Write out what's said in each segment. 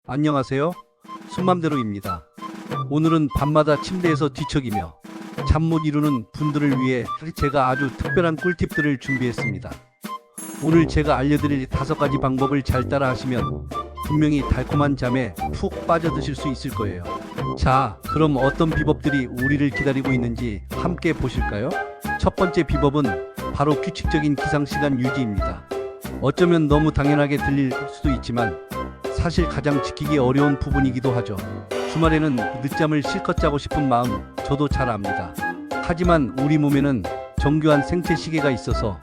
안녕하세요. 순맘대로입니다. 오늘은 밤마다 침대에서 뒤척이며 잠 못 이루는 분들을 위해 제가 아주 특별한 꿀팁들을 준비했습니다. 오늘 제가 알려드릴 5가지 방법을 잘 따라 하시면 분명히 달콤한 잠에 푹 빠져드실 수 있을 거예요. 자, 그럼 어떤 비법들이 우리를 기다리고 있는지 함께 보실까요? 첫 번째 비법은 바로 규칙적인 기상시간 유지입니다. 어쩌면 너무 당연하게 들릴 수도 있지만 사실 가장 지키기 어려운 부분이기도 하죠. 주말에는 늦잠을 실컷 자고 싶은 마음 저도 잘 압니다. 하지만 우리 몸에는 정교한 생체 시계가 있어서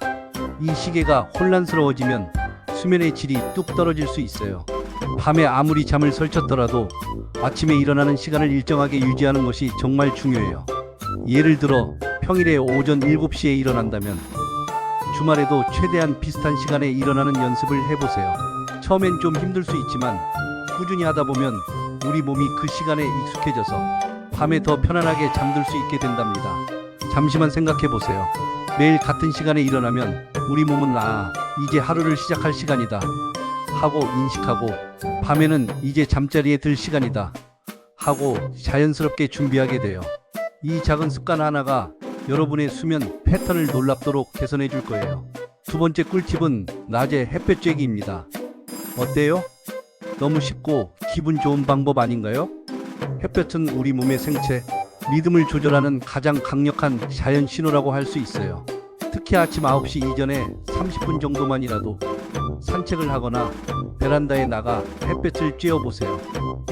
이 시계가 혼란스러워지면 수면의 질이 뚝 떨어질 수 있어요. 밤에 아무리 잠을 설쳤더라도 아침에 일어나는 시간을 일정하게 유지하는 것이 정말 중요해요. 예를 들어 평일에 오전 7시에 일어난다면 주말에도 최대한 비슷한 시간에 일어나는 연습을 해보세요. 처음엔 좀 힘들 수 있지만 꾸준히 하다 보면 우리 몸이 그 시간에 익숙해져서 밤에 더 편안하게 잠들 수 있게 된답니다. 잠시만 생각해 보세요. 매일 같은 시간에 일어나면 우리 몸은 이제 하루를 시작할 시간이다 하고 인식하고 밤에는 이제 잠자리에 들 시간이다 하고 자연스럽게 준비하게 돼요. 이 작은 습관 하나가 여러분의 수면 패턴을 놀랍도록 개선해 줄 거예요. 두 번째 꿀팁은 낮에 햇볕 쬐기입니다. 어때요? 너무 쉽고 기분 좋은 방법 아닌가요? 햇볕은 우리 몸의 생체, 리듬을 조절하는 가장 강력한 자연 신호라고 할 수 있어요. 특히 아침 9시 이전에 30분 정도만이라도 산책을 하거나 베란다에 나가 햇볕을 쬐어보세요.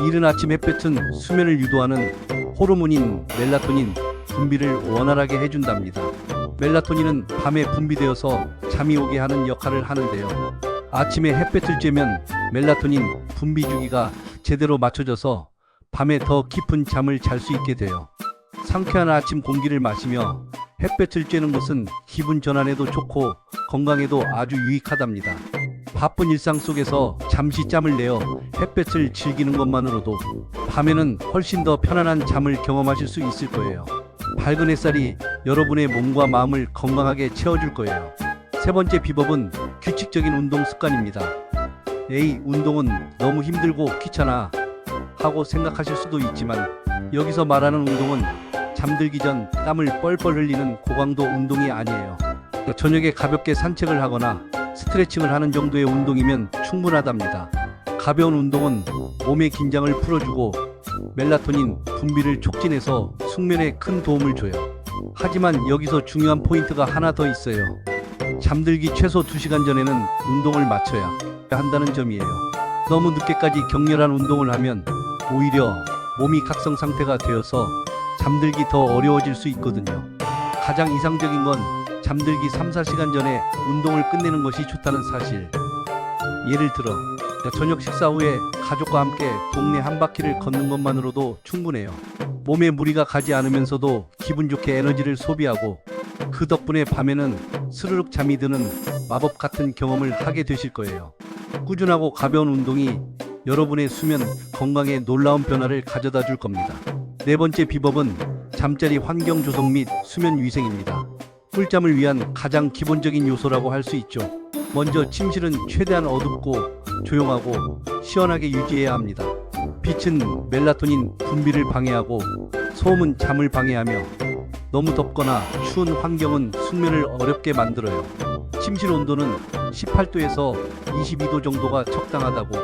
이른 아침 햇볕은 수면을 유도하는 호르몬인 멜라토닌 분비를 원활하게 해준답니다. 멜라토닌은 밤에 분비되어서 잠이 오게 하는 역할을 하는데요. 아침에 햇볕을 쬐면 멜라토닌 분비 주기가 제대로 맞춰져서 밤에 더 깊은 잠을 잘 수 있게 돼요. 상쾌한 아침 공기를 마시며 햇볕을 쬐는 것은 기분 전환에도 좋고 건강에도 아주 유익하답니다. 바쁜 일상 속에서 잠시 짬을 내어 햇볕을 즐기는 것만으로도 밤에는 훨씬 더 편안한 잠을 경험하실 수 있을 거예요. 밝은 햇살이 여러분의 몸과 마음을 건강하게 채워줄 거예요. 세 번째 비법은 규칙적인 운동 습관입니다. 운동은 너무 힘들고 귀찮아 하고 생각하실 수도 있지만 여기서 말하는 운동은 잠들기 전 땀을 뻘뻘 흘리는 고강도 운동이 아니에요. 저녁에 가볍게 산책을 하거나 스트레칭을 하는 정도의 운동이면 충분하답니다. 가벼운 운동은 몸의 긴장을 풀어주고 멜라토닌 분비를 촉진해서 숙면에 큰 도움을 줘요. 하지만 여기서 중요한 포인트가 하나 더 있어요. 잠들기 최소 2시간 전에는 운동을 마쳐야 한다는 점이에요. 너무 늦게까지 격렬한 운동을 하면 오히려 몸이 각성 상태가 되어서 잠들기 더 어려워질 수 있거든요. 가장 이상적인 건 잠들기 3-4시간 전에 운동을 끝내는 것이 좋다는 사실. 예를 들어 저녁 식사 후에 가족과 함께 동네 한 바퀴를 걷는 것만으로도 충분해요. 몸에 무리가 가지 않으면서도 기분 좋게 에너지를 소비하고 그 덕분에 밤에는 스르륵 잠이 드는 마법 같은 경험을 하게 되실 거예요. 꾸준하고 가벼운 운동이 여러분의 수면 건강에 놀라운 변화를 가져다 줄 겁니다. 네 번째 비법은 잠자리 환경 조성 및 수면 위생입니다. 꿀잠을 위한 가장 기본적인 요소라고 할 수 있죠. 먼저 침실은 최대한 어둡고 조용하고 시원하게 유지해야 합니다. 빛은 멜라토닌 분비를 방해하고 소음은 잠을 방해하며 너무 덥거나 추운 환경은 숙면을 어렵게 만들어요. 침실 온도는 18도에서 22도 정도가 적당하다고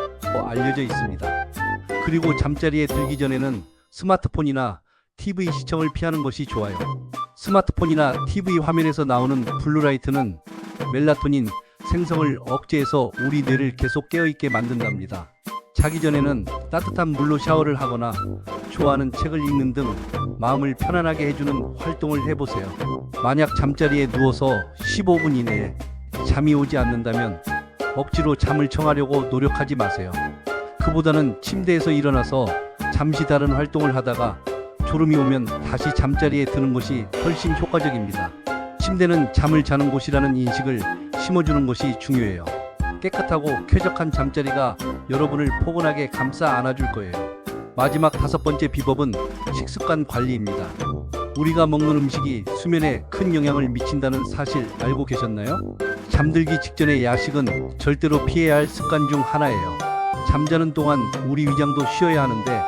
알려져 있습니다. 그리고 잠자리에 들기 전에는 스마트폰이나 TV 시청을 피하는 것이 좋아요. 스마트폰이나 TV 화면에서 나오는 블루라이트는 멜라토닌 생성을 억제해서 우리 뇌를 계속 깨어있게 만든답니다. 자기 전에는 따뜻한 물로 샤워를 하거나 좋아하는 책을 읽는 등 마음을 편안하게 해주는 활동을 해보세요. 만약 잠자리에 누워서 15분 이내에 잠이 오지 않는다면 억지로 잠을 청하려고 노력하지 마세요. 그보다는 침대에서 일어나서 잠시 다른 활동을 하다가 졸음이 오면 다시 잠자리에 드는 것이 훨씬 효과적입니다. 침대는 잠을 자는 곳이라는 인식을 심어주는 것이 중요해요. 깨끗하고 쾌적한 잠자리가 여러분을 포근하게 감싸 안아줄 거예요. 마지막 5번째 비법은 식습관 관리입니다. 우리가 먹는 음식이 수면에 큰 영향을 미친다는 사실 알고 계셨나요? 잠들기 직전의 야식은 절대로 피해야 할 습관 중 하나예요. 잠자는 동안 우리 위장도 쉬어야 하는데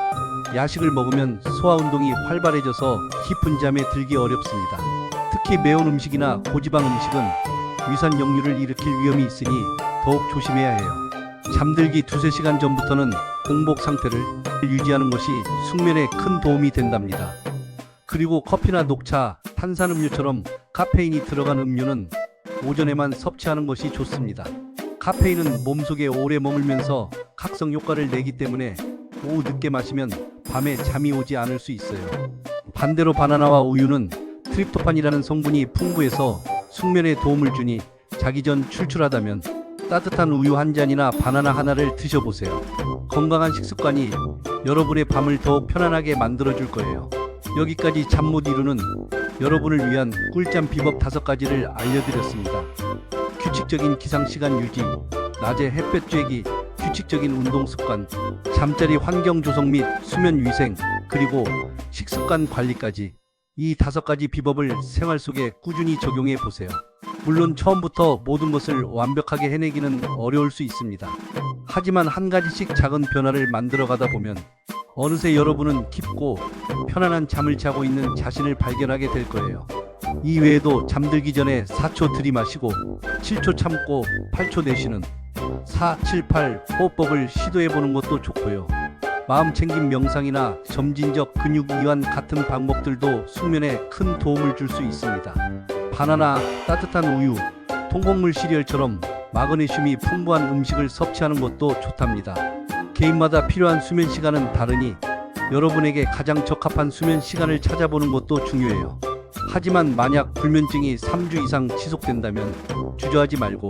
야식을 먹으면 소화 운동이 활발해져서 깊은 잠에 들기 어렵습니다. 특히 매운 음식이나 고지방 음식은 위산 역류를 일으킬 위험이 있으니 더욱 조심해야 해요. 잠들기 2~3시간 전부터는 공복 상태를 유지하는 것이 숙면에 큰 도움이 된답니다. 그리고 커피나 녹차, 탄산음료처럼 카페인이 들어간 음료는 오전에만 섭취하는 것이 좋습니다. 카페인은 몸속에 오래 머물면서 각성 효과를 내기 때문에 오후 늦게 마시면 밤에 잠이 오지 않을 수 있어요. 반대로 바나나와 우유는 트립토판이라는 성분이 풍부해서 숙면에 도움을 주니 자기 전 출출하다면 따뜻한 우유 한 잔이나 바나나 하나를 드셔보세요. 건강한 식습관이 여러분의 밤을 더욱 편안하게 만들어줄 거예요. 여기까지 잠 못 이루는 여러분을 위한 꿀잠 비법 5가지를 알려드렸습니다. 규칙적인 기상시간 유지, 낮에 햇볕 쬐기, 규칙적인 운동 습관, 잠자리 환경 조성 및 수면 위생, 그리고 식습관 관리까지 이 5가지 비법을 생활 속에 꾸준히 적용해 보세요. 물론 처음부터 모든 것을 완벽하게 해내기는 어려울 수 있습니다. 하지만 한 가지씩 작은 변화를 만들어가다 보면 어느새 여러분은 깊고 편안한 잠을 자고 있는 자신을 발견하게 될 거예요. 이 외에도 잠들기 전에 4초 들이마시고 7초 참고 8초 내쉬는 4-7-8 호흡법을 시도해보는 것도 좋고요. 마음챙김 명상이나 점진적 근육 이완 같은 방법들도 숙면에 큰 도움을 줄 수 있습니다. 바나나, 따뜻한 우유, 통곡물 시리얼처럼 마그네슘이 풍부한 음식을 섭취하는 것도 좋답니다. 개인마다 필요한 수면 시간은 다르니 여러분에게 가장 적합한 수면 시간을 찾아보는 것도 중요해요. 하지만 만약 불면증이 3주 이상 지속된다면 주저하지 말고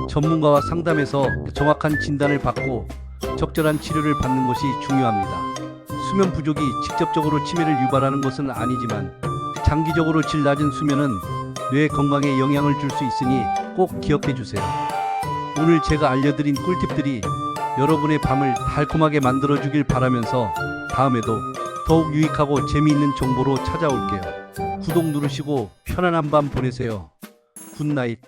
전문가와 상담해서 정확한 진단을 받고 적절한 치료를 받는 것이 중요합니다. 수면 부족이 직접적으로 치매를 유발하는 것은 아니지만 장기적으로 질 낮은 수면은 뇌 건강에 영향을 줄 수 있으니 꼭 기억해 주세요. 오늘 제가 알려드린 꿀팁들이 여러분의 밤을 달콤하게 만들어주길 바라면서 다음에도 더욱 유익하고 재미있는 정보로 찾아올게요. 구독 누르시고 편안한 밤 보내세요. 굿나잇.